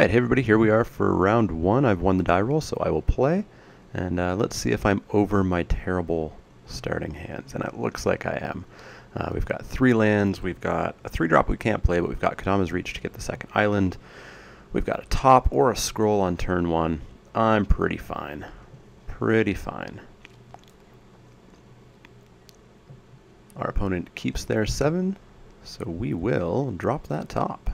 Alright, hey everybody, here we are for round one. I've won the die roll, so I will play. And let's see if I'm over my terrible starting hands. And it looks like I am. We've got 3 lands, we've got a 3-drop we can't play, but we've got Kadama's Reach to get the second island. We've got a top or a scroll on turn 1. I'm pretty fine. Pretty fine. Our opponent keeps their 7, so we will drop that top.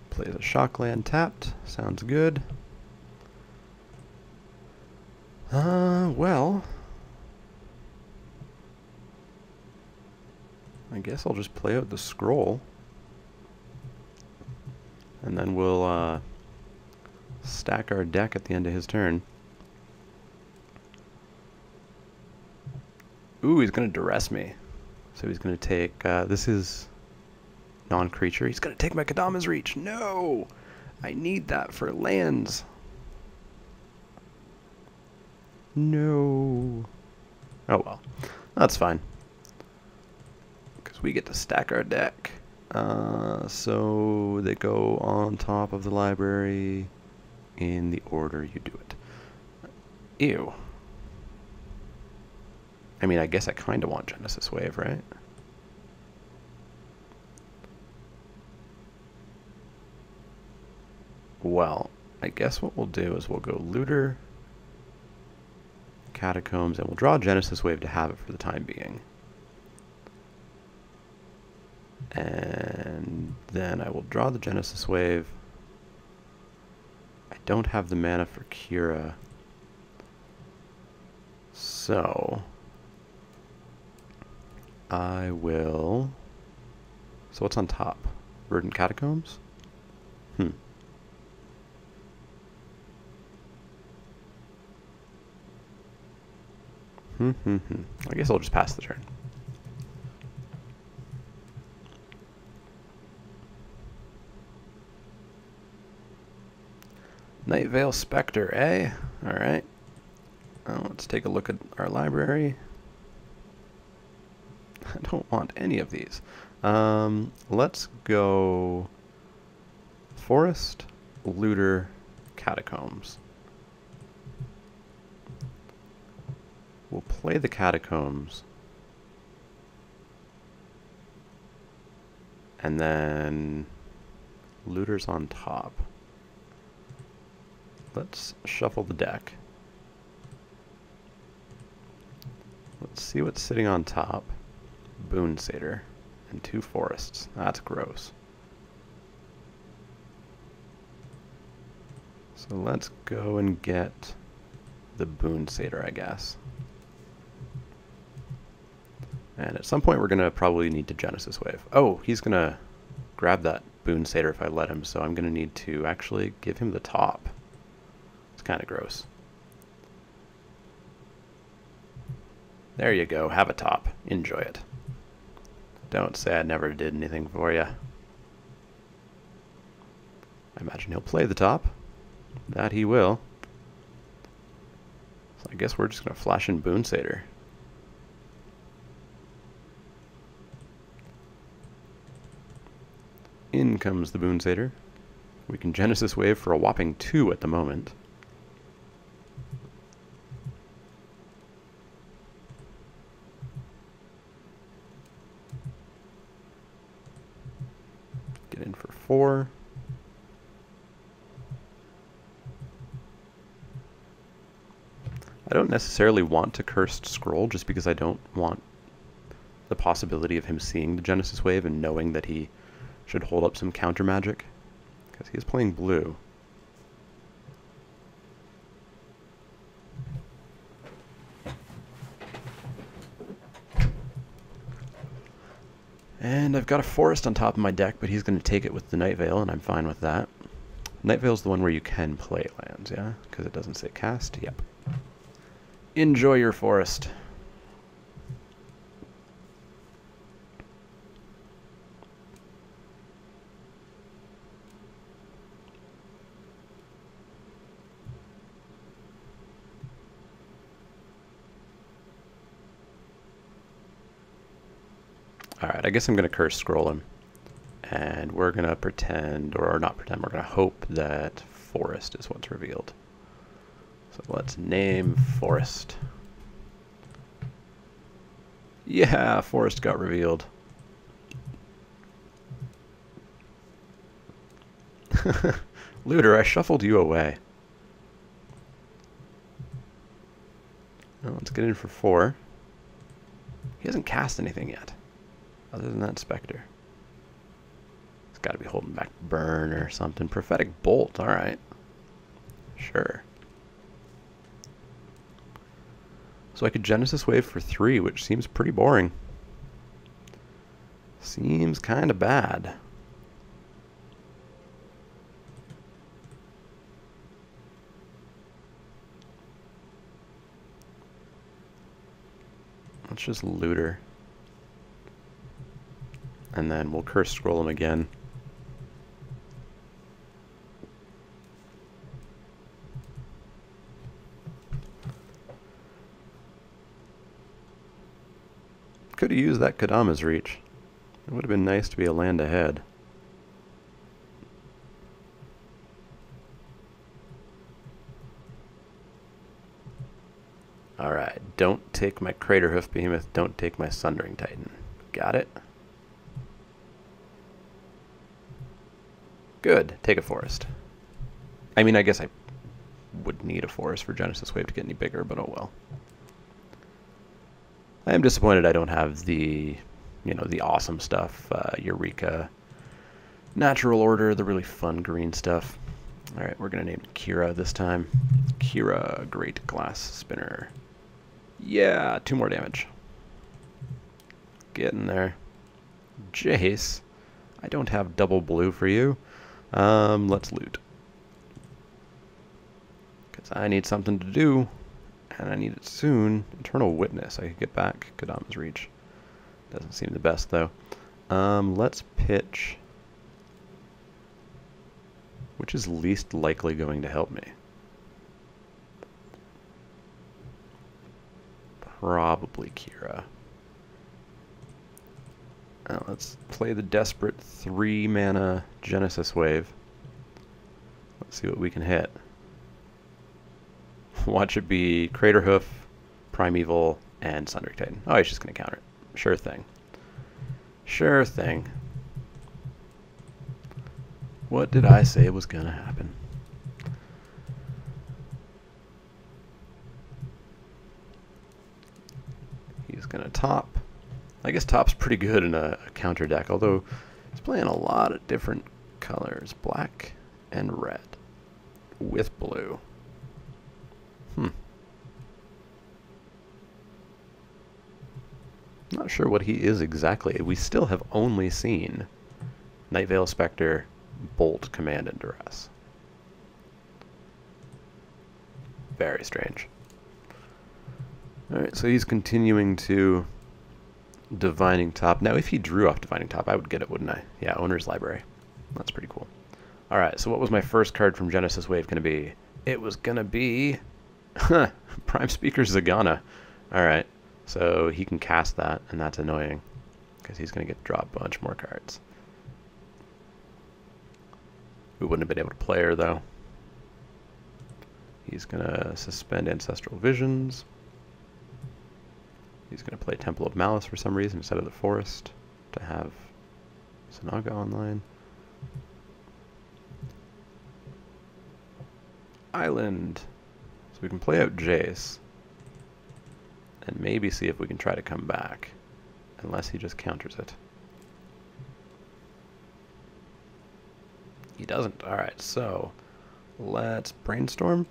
Plays a shock land tapped. Sounds good. Well, I guess I'll just play out the scroll. And then we'll stack our deck at the end of his turn. Ooh, he's going to duress me. So he's going to take, this is non-creature. He's going to take my Kadama's Reach. No! I need that for lands. No. Oh well. That's fine. Because we get to stack our deck. So they go on top of the library in the order you do it. Ew. I mean, I guess I kind of want Genesis Wave, right? Well, I guess what we'll do is we'll go Looter, Catacombs, and we'll draw Genesis Wave to have it for the time being. And then I will draw the Genesis Wave. I don't have the mana for Kira. So I will... So what's on top? Verdant Catacombs? I guess I'll just pass the turn. Night Veil Spectre, eh? Alright. Let's take a look at our library. I don't want any of these. Let's go Forest, Looter, Catacombs. We'll play the Catacombs. And then Looter's on top. Let's shuffle the deck. Let's see what's sitting on top. Boon Satyr and 2 forests. That's gross. So let's go and get the Boon Satyr, I guess. And at some point we're going to probably need to Genesis Wave. Oh, he's going to grab that Boon Satyr if I let him, so I'm going to need to actually give him the top. It's kind of gross. There you go, have a top. Enjoy it. Don't say I never did anything for you. I imagine he'll play the top. That he will. So I guess we're just going to flash in Boon Satyr. In comes the Boon Satyr. We can Genesis Wave for a whopping 2 at the moment. Get in for 4. I don't necessarily want to Cursed Scroll just because I don't want the possibility of him seeing the Genesis Wave and knowing that he should hold up some counter magic, because he is playing blue. And I've got a forest on top of my deck, but he's going to take it with the Night Veil, and I'm fine with that. Night Veil's the one where you can play lands, yeah? Because it doesn't say cast? Yep. Enjoy your forest. Alright, I guess I'm going to curse scroll him. And we're going to pretend, or not pretend, we're going to hope that forest is what's revealed. So let's name forest. Yeah, forest got revealed. Looter, I shuffled you away. Well, let's get in for 4. He hasn't cast anything yet, other than that Spectre. He's got to be holding back Burn or something. Prophetic Bolt, alright. Sure. So I could Genesis Wave for 3, which seems pretty boring. Seems kind of bad. Let's just Looter. And then we'll curse scroll him again. Could have used that Kodama's Reach. It would have been nice to be a land ahead. Alright, don't take my Craterhoof Behemoth, don't take my Sundering Titan. Got it? Good, take a forest. I mean, I guess I would need a forest for Genesis Wave to get any bigger, but oh well. I am disappointed I don't have the, the awesome stuff, Eureka, Natural Order, the really fun green stuff. Alright, we're going to name Kira this time. Kira, Great Glass Spinner. Yeah, 2 more damage. Get in there. Jace, I don't have double blue for you. Let's loot. Because I need something to do, and I need it soon. Eternal Witness, I could get back. Kodama's Reach. Doesn't seem the best, though. Let's pitch. Which is least likely going to help me? Probably Kira. Let's play the desperate 3 mana Genesis Wave. Let's see what we can hit. Watch it be Craterhoof, Primeval, and Sundering Titan. Oh, he's just going to counter it. Sure thing. Sure thing. What did I say was going to happen? He's going to top. I guess top's pretty good in a counter deck, although he's playing a lot of different colors. Black and red with blue. Not sure what he is exactly. We still have only seen Nightveil Spectre, Bolt, Command, and Duress. Very strange. Alright, so he's continuing to Divining Top. Now, if he drew off Divining Top, I would get it, wouldn't I? Yeah, Owner's Library. That's pretty cool. Alright, so what was my first card from Genesis Wave going to be? It was going to be Prime Speaker Zagana. Alright, so he can cast that, and that's annoying, because he's going to get to draw a bunch more cards. We wouldn't have been able to play her, though. He's going to suspend Ancestral Visions. He's going to play Temple of Malice for some reason instead of the Forest to have Sanaga online. Island. So we can play out Jace and maybe see if we can try to come back, unless he just counters it. He doesn't. Alright, so let's brainstorm.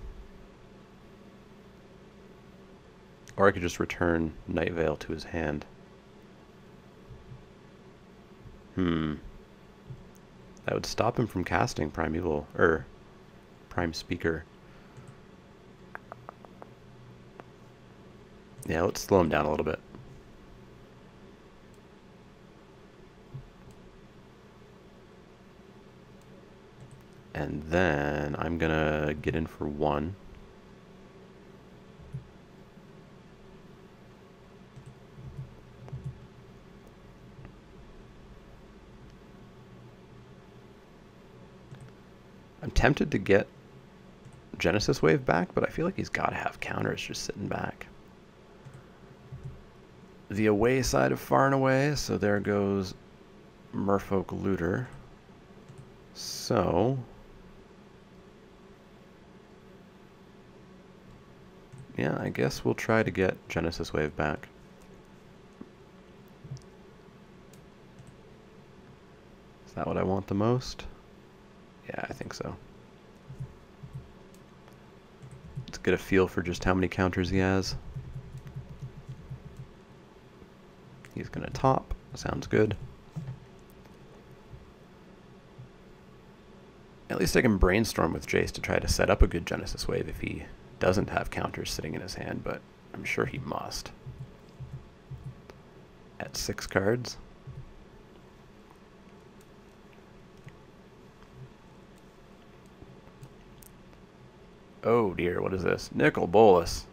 Or I could just return Nightveil to his hand. That would stop him from casting Primeval, Prime Speaker. Yeah, let's slow him down a little bit. And then I'm gonna get in for 1. I'm tempted to get Genesis Wave back, but I feel like he's got to have counters just sitting back. The away side of Far and Away, so there goes Merfolk Looter. So, yeah, I guess we'll try to get Genesis Wave back. Is that what I want the most? Yeah, I think so. Let's get a feel for just how many counters he has. He's going to top. Sounds good. At least I can brainstorm with Jace to try to set up a good Genesis Wave if he doesn't have counters sitting in his hand, but I'm sure he must. At 6 cards. Oh dear, what is this? Nicol Bolas.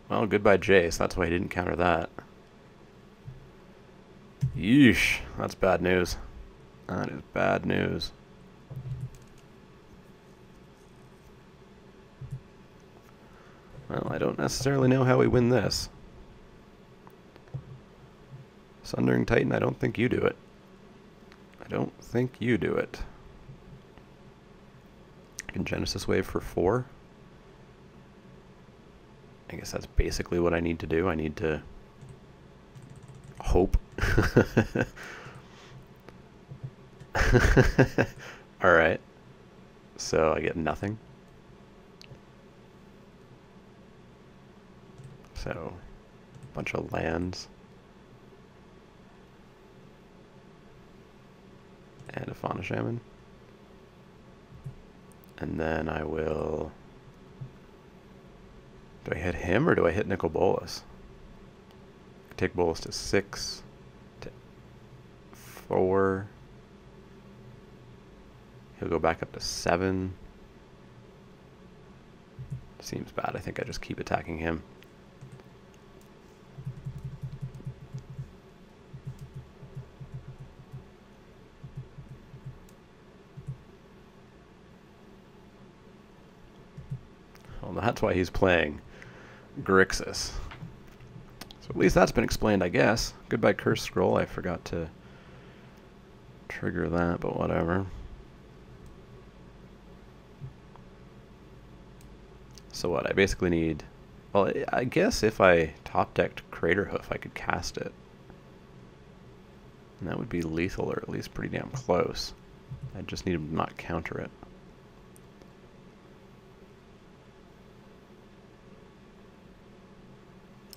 Well, goodbye Jace, that's why he didn't counter that. Yeesh, that's bad news. That is bad news. Well, I don't necessarily know how we win this. Sundering Titan, I don't think you do it. I don't think you do it. I can Genesis Wave for 4. I guess that's basically what I need to do. I need to hope. Alright. So I get nothing. So, a bunch of lands. And a Fauna Shaman. And then I will... Do I hit him or do I hit Nicol Bolas? Take Bolas to 6. To 4. He'll go back up to 7. Seems bad. I think I just keep attacking him. Well, that's why he's playing Grixis. So at least that's been explained, I guess. Goodbye Curse Scroll. I forgot to trigger that, but whatever. So what? I basically need... Well, I guess if I top-decked Craterhoof, I could cast it. And that would be lethal, or at least pretty damn close. I just need to not counter it.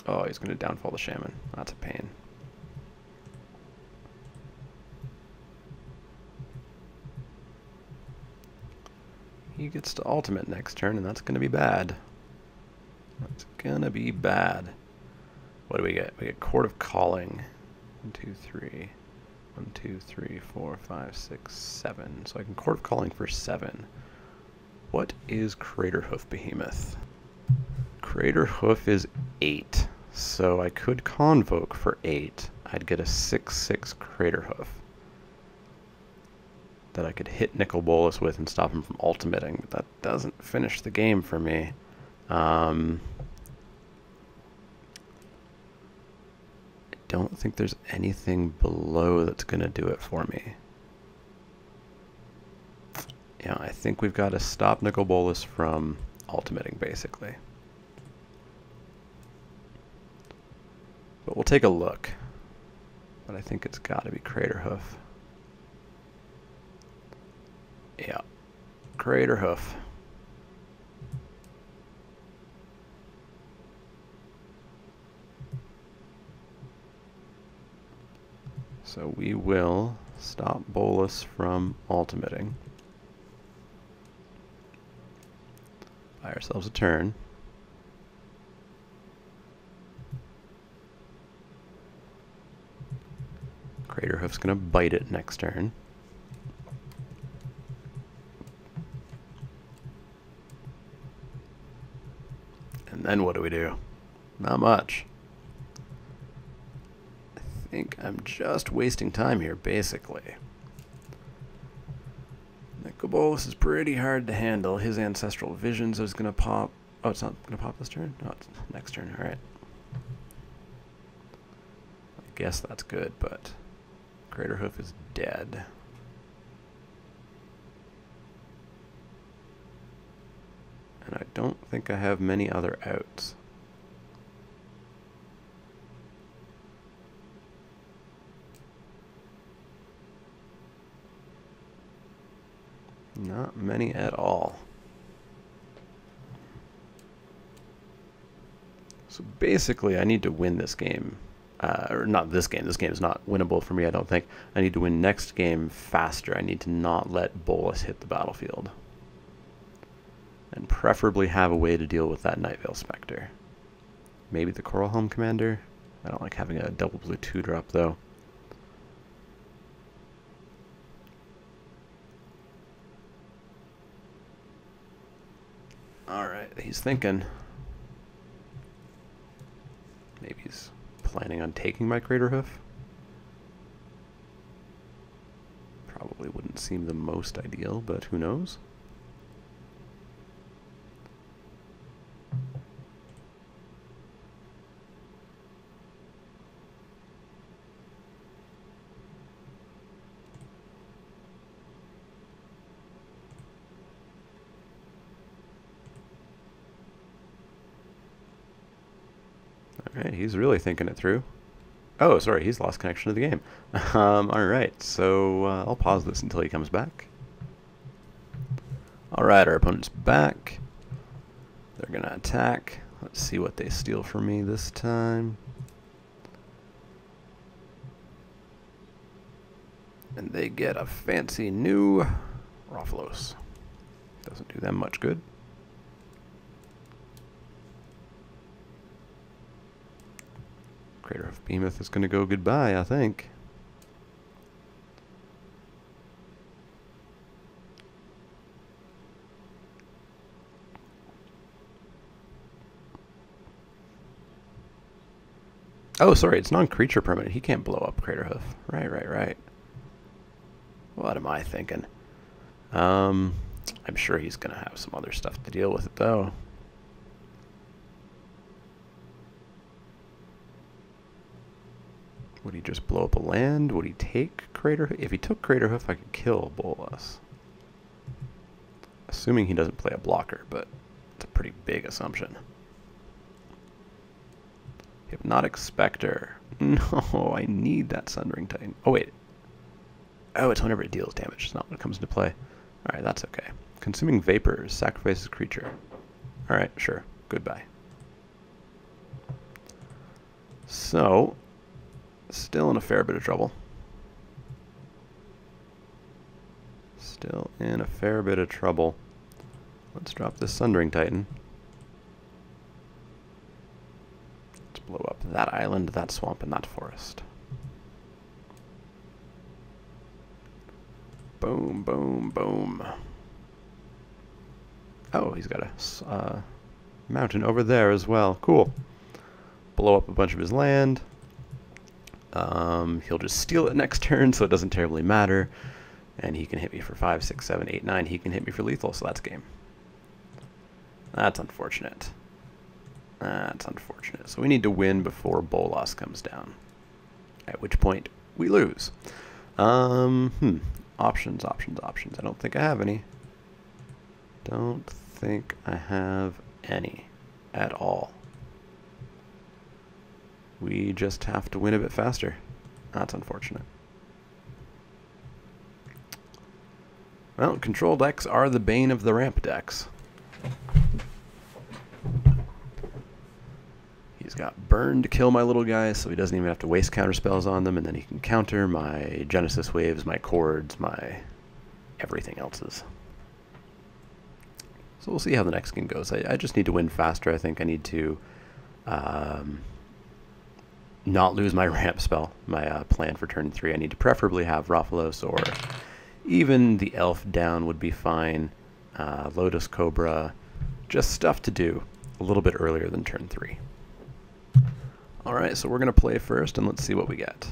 Oh, he's going to downfall the Shaman. That's a pain. He gets to ultimate next turn, and that's going to be bad. That's going to be bad. What do we get? We get Court of Calling. 1, 2, 3. 1, 2, 3, 4, 5, 6, 7. So I can Court of Calling for 7. What is Craterhoof Behemoth? Craterhoof is 8. So I could Convoke for 8. I'd get a 6/6 Craterhoof that I could hit Nicol Bolas with and stop him from ultimating, but that doesn't finish the game for me. I don't think there's anything below that's going to do it for me. Yeah, I think we've got to stop Nicol Bolas from ultimating, basically. But we'll take a look. But I think it's got to be Craterhoof. Yeah. Craterhoof. So we will stop Bolas from ultimating. Buy ourselves a turn. Craterhoof's going to bite it next turn. And then what do? Not much. I think I'm just wasting time here, basically. Nicobolus is pretty hard to handle. His Ancestral Visions is going to pop. Oh, it's not going to pop this turn? No, it's next turn. Alright. I guess that's good, but Craterhoof is dead. And I don't think I have many other outs. Not many at all. So basically, I need to win this game. Or not this game. This game is not winnable for me, I don't think. I need to win next game faster. I need to not let Bolas hit the battlefield. And preferably have a way to deal with that Nightveil Spectre. Maybe the Coralhelm Commander? I don't like having a double blue 2-drop, though. Alright, he's thinking. Maybe he's planning on taking my Craterhoof. Probably wouldn't seem the most ideal, but who knows? Alright, he's really thinking it through. Oh, sorry, he's lost connection to the game. Alright, so I'll pause this until he comes back. Alright, our opponent's back. They're going to attack. Let's see what they steal from me this time. And they get a fancy new Rothlos. Doesn't do them much good. Craterhoof Behemoth is going to go goodbye, I think. Oh, sorry, it's non-creature permanent. He can't blow up Craterhoof. Right. What am I thinking? I'm sure he's going to have some other stuff to deal with it, though. Would he just blow up a land? Would he take Craterhoof? If he took Craterhoof, I could kill Bolas. Assuming he doesn't play a blocker, but it's a pretty big assumption. Hypnotic Spectre. No, I need that Sundering Titan. Oh, wait. Oh, it's whenever it deals damage. It's not when it comes into play. Alright, that's okay. Consuming Vapors. Sacrifices creature. Alright, sure. Goodbye. So, still in a fair bit of trouble. Still in a fair bit of trouble. Let's drop this Sundering Titan. Let's blow up that island, that swamp, and that forest. Boom, boom, boom. Oh, he's got a mountain over there as well. Cool. Blow up a bunch of his land. He'll just steal it next turn, so it doesn't terribly matter. And he can hit me for 5, 6, 7, 8, 9. He can hit me for lethal, so that's game. That's unfortunate. That's unfortunate. So we need to win before Bolas comes down. At which point, we lose. Options. I don't think I have any. Don't think I have any at all. We just have to win a bit faster. That's unfortunate. Well, control decks are the bane of the ramp decks. He's got burn to kill my little guys, so he doesn't even have to waste counter spells on them, and then he can counter my Genesis Waves, my Chords, my everything else's. So we'll see how the next game goes. I just need to win faster. I think I need to not lose my ramp spell, my plan for turn 3. I need to preferably have Rothlos, or even the Elf down would be fine. Lotus Cobra, just stuff to do a little bit earlier than turn 3. Alright, so we're going to play first, and let's see what we get.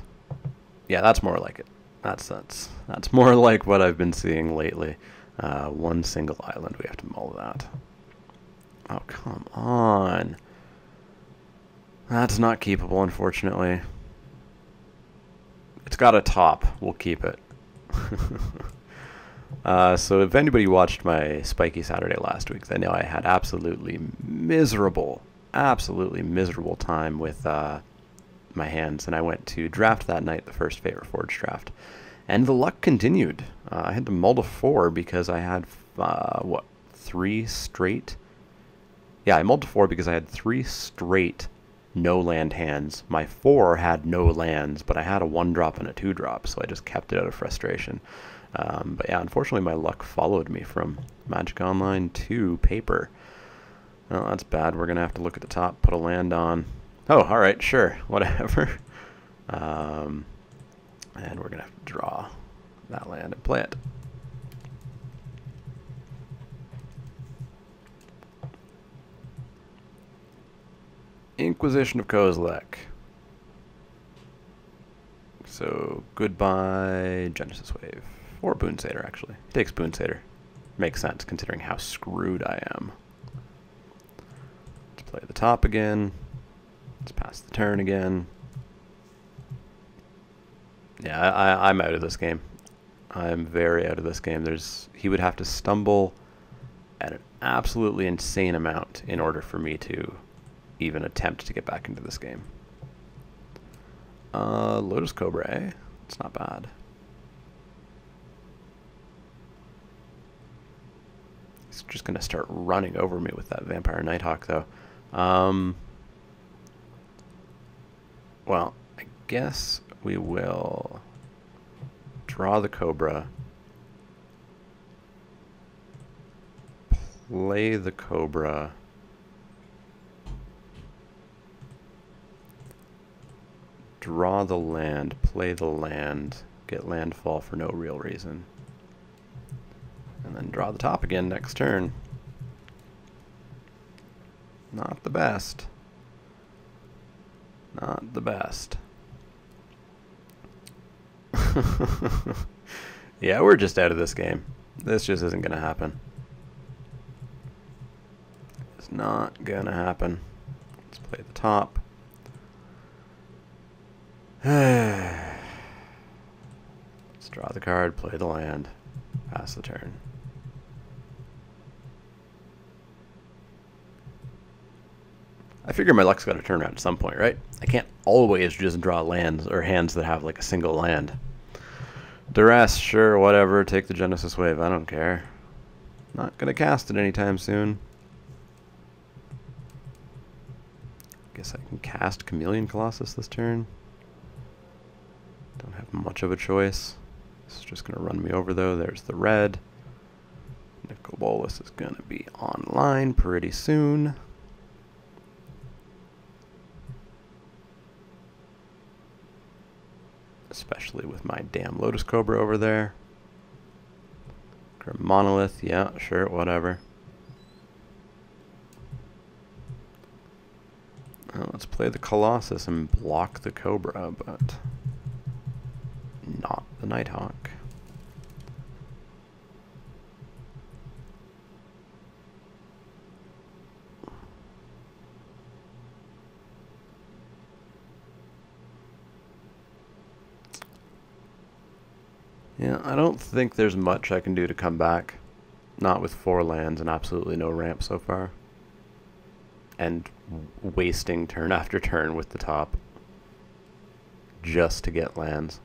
Yeah, that's more like it. That's more like what I've been seeing lately. One single island. We have to mull that. Oh, come on. That's not keepable, unfortunately. It's got a top. We'll keep it. So if anybody watched my Spiky Saturday last week, they know I had absolutely miserable time with my hands, and I went to draft that night, the first Fate Reforged draft, and the luck continued. I had to mull to 4 because I had, what, 3 straight? Yeah, I mulled to 4 because I had 3 straight no land hands. My 4 had no lands, but I had a 1-drop and a 2-drop, so I just kept it out of frustration. But yeah, unfortunately my luck followed me from Magic Online to paper. Well, that's bad. We're going to have to look at the top, put a land on. Oh, alright, sure, whatever. And we're going to have to draw that land and play it. Inquisition of Kozilek. So, goodbye Genesis Wave. Or Boon Satyr, actually. He takes Boon Satyr. Makes sense, considering how screwed I am. Let's play the top again. Let's pass the turn again. Yeah, I'm out of this game. I'm very out of this game. He would have to stumble at an absolutely insane amount in order for me to even attempt to get back into this game. Lotus Cobra, eh? It's not bad. He's just going to start running over me with that Vampire Nighthawk, though. Well, I guess we will draw the Cobra, play the Cobra, draw the land, play the land, get landfall for no real reason, and then draw the top again next turn. Not the best. Not the best. Yeah, we're just out of this game. This just isn't gonna happen. It's not gonna happen. Let's play the top. Let's draw the card, play the land, pass the turn. I figure my luck's got to turn around at some point, right? I can't always just draw lands or hands that have like a single land. Duress, sure, whatever. Take the Genesis Wave. I don't care. Not gonna cast it anytime soon. Guess I can cast Chameleon Colossus this turn. Don't have much of a choice. This is just gonna run me over though. There's the red. Nicol Bolas is gonna be online pretty soon. Especially with my damn Lotus Cobra over there. Grim Monolith, yeah, sure, whatever. Well, let's play the Colossus and block the Cobra, but not the Nighthawk. Yeah, I don't think there's much I can do to come back. Not with 4 lands and absolutely no ramp so far. And wasting turn after turn with the top. Just to get lands.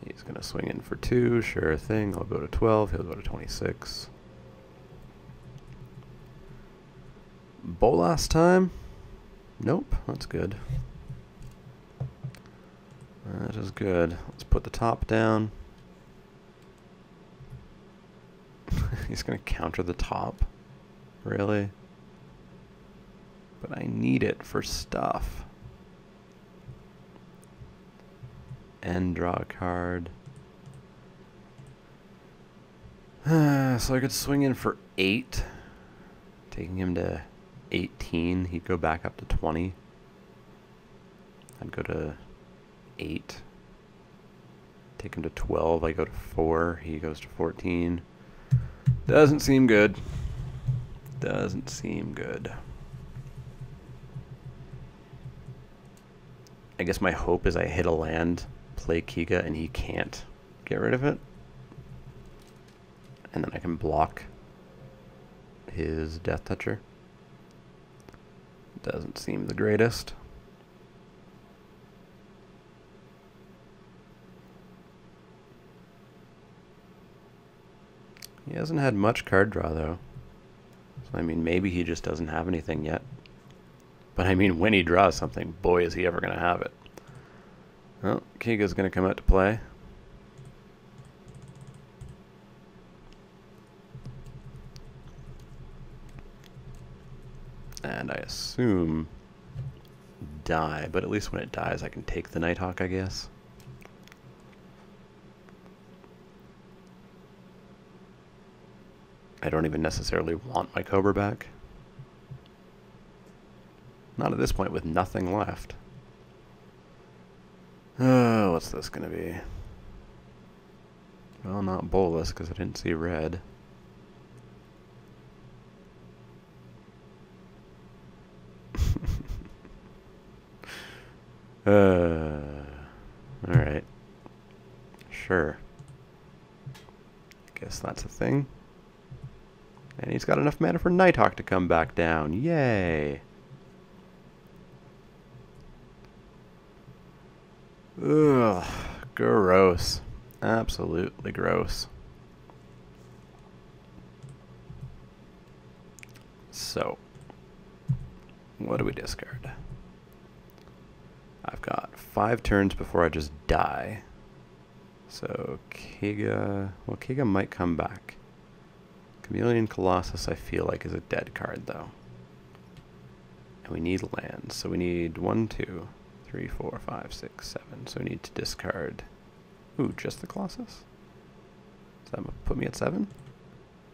He's going to swing in for 2, sure thing. I'll go to 12, he'll go to 26. Bolas time? Nope, that's good. That is good. Let's put the top down. He's going to counter the top. Really? But I need it for stuff. And draw a card. So I could swing in for 8. Taking him to 18. He'd go back up to 20. I'd go to 8. Take him to 12. I go to 4. He goes to 14. Doesn't seem good. Doesn't seem good. I guess my hope is I hit a land, play Kiga, and he can't get rid of it. And then I can block his Death Toucher. Doesn't seem the greatest. He hasn't had much card draw, though. So, I mean, maybe he just doesn't have anything yet. But, I mean, when he draws something, boy, is he ever going to have it. Well, Kiga's going to come out to play. And I assume die, but at least when it dies, I can take the Nighthawk, I guess. I don't even necessarily want my Cobra back. Not at this point with nothing left. Oh, what's this gonna be? Well, not Bolus, because I didn't see red. Alright. Sure. Guess that's a thing. And he's got enough mana for Nighthawk to come back down. Yay! Ugh. Gross. Absolutely gross. So, what do we discard? I've got 5 turns before I just die. So, Kiga... Well, Kiga might come back. Chameleon Colossus, I feel like, is a dead card, though. And we need lands. So we need 1, 2, 3, 4, 5, 6, 7. So we need to discard... Ooh, just the Colossus? Does that put me at 7?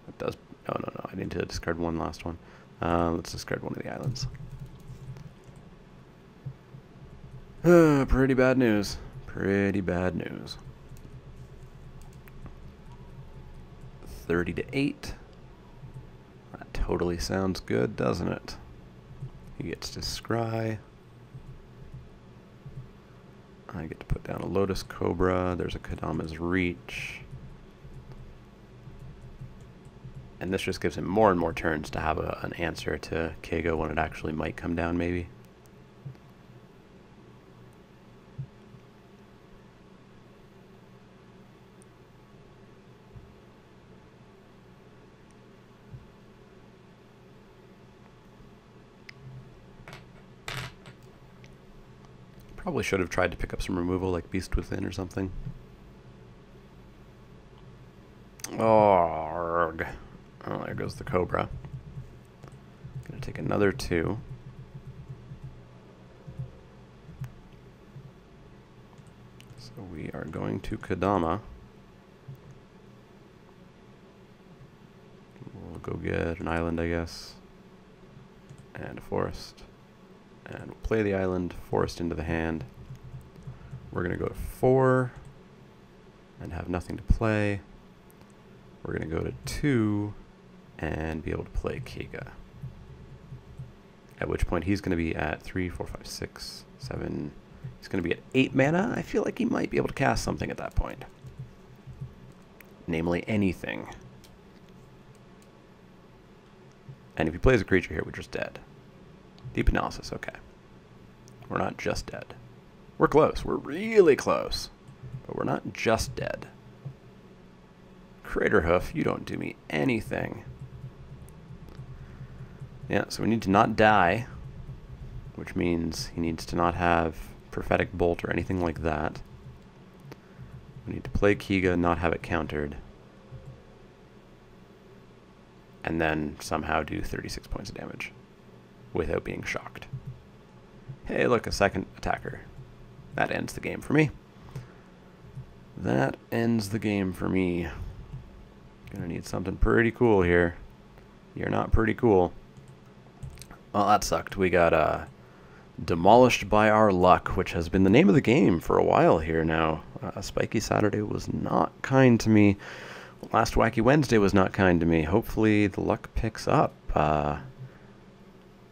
That does... Oh, no. I need to discard one last one. Let's discard one of the islands. Pretty bad news. Pretty bad news. 30 to 8. That totally sounds good, doesn't it? He gets to scry. I get to put down a Lotus Cobra. There's a Kadama's Reach. And this just gives him more and more turns to have an answer to Kiga when it actually might come down, maybe. Probably should have tried to pick up some removal like Beast Within or something. Oh, there goes the Cobra. Gonna take another 2. So we are going to Kadama. We'll go get an island, I guess. And a forest. And we'll play the island, forest into the hand. We're going to go to 4 and have nothing to play. We're going to go to 2 and be able to play Kiga. At which point he's going to be at 3, 4, 5, 6, 7. He's going to be at 8 mana. I feel like he might be able to cast something at that point. Namely anything. And if he plays a creature here, we're just dead. Deep analysis, okay. We're not just dead. We're close. We're really close. But we're not just dead. Craterhoof, you don't do me anything. Yeah, so we need to not die, which means he needs to not have Prophetic Bolt or anything like that. We need to play Kiga, not have it countered. And then somehow do 36 points of damage without being shocked. Hey, look, a second attacker. That ends the game for me. That ends the game for me. Gonna need something pretty cool here. You're not pretty cool. Well, that sucked. We got demolished by our luck, which has been the name of the game for a while here now. Spiky Saturday was not kind to me. Last Wacky Wednesday was not kind to me. Hopefully the luck picks up.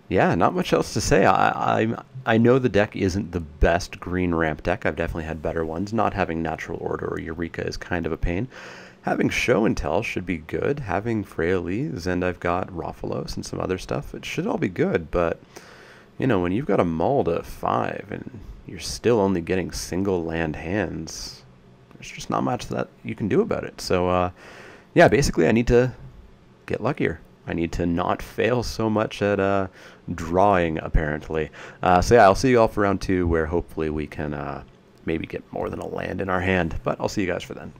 Yeah, not much else to say. I know the deck isn't the best green ramp deck. I've definitely had better ones. Not having Natural Order or Eureka is kind of a pain. Having Show and Tell should be good. Having Freyalise, and I've got Rofalos and some other stuff. It should all be good, but, you know, when you've got a Mull to 5 and you're still only getting single land hands, there's just not much that you can do about it. So, yeah, basically I need to get luckier. I need to not fail so much at drawing, apparently. So yeah, I'll see you all for round 2, where hopefully we can maybe get more than a land in our hand. But I'll see you guys for then.